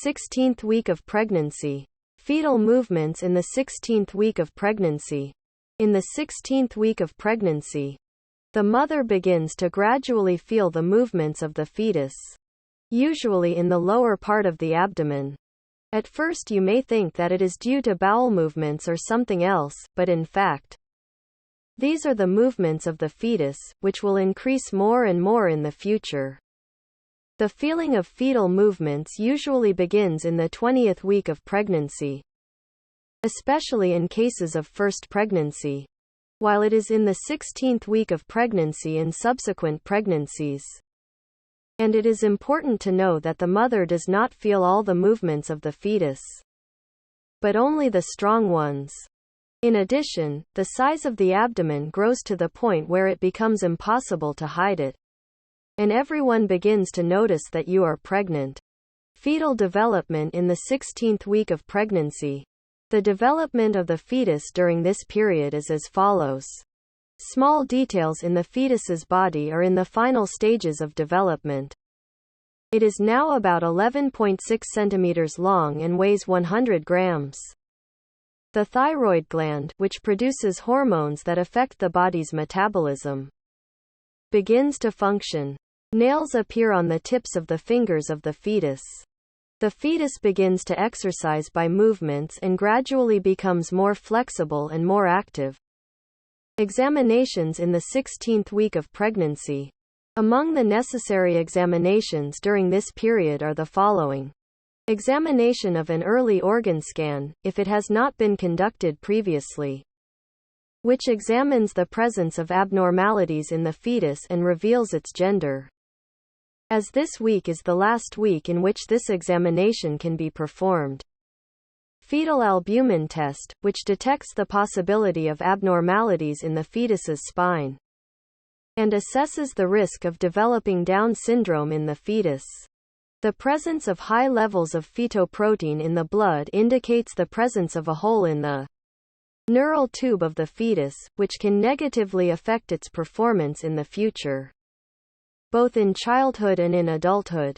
16th week of pregnancy. Fetal movements in the 16th week of pregnancy. In the 16th week of pregnancy, the mother begins to gradually feel the movements of the fetus, usually in the lower part of the abdomen. At first you may think that it is due to bowel movements or something else, but in fact, these are the movements of the fetus, which will increase more and more in the future. The feeling of fetal movements usually begins in the 20th week of pregnancy, especially in cases of first pregnancy, while it is in the 16th week of pregnancy in subsequent pregnancies. And it is important to know that the mother does not feel all the movements of the fetus, but only the strong ones. In addition, the size of the abdomen grows to the point where it becomes impossible to hide it, and everyone begins to notice that you are pregnant. Fetal development in the 16th week of pregnancy. The development of the fetus during this period is as follows. Small details in the fetus's body are in the final stages of development. It is now about 11.6 centimeters long and weighs 100 grams. The thyroid gland, which produces hormones that affect the body's metabolism, begins to function. Nails appear on the tips of the fingers of the fetus. The fetus begins to exercise by movements and gradually becomes more flexible and more active. Examinations in the 16th week of pregnancy. Among the necessary examinations during this period are the following. Examination of an early organ scan, if it has not been conducted previously, which examines the presence of abnormalities in the fetus and reveals its gender. As this week is the last week in which this examination can be performed. Fetal albumin test, which detects the possibility of abnormalities in the fetus's spine, and assesses the risk of developing Down syndrome in the fetus. The presence of high levels of fetoprotein in the blood indicates the presence of a hole in the neural tube of the fetus, which can negatively affect its performance in the future, both in childhood and in adulthood.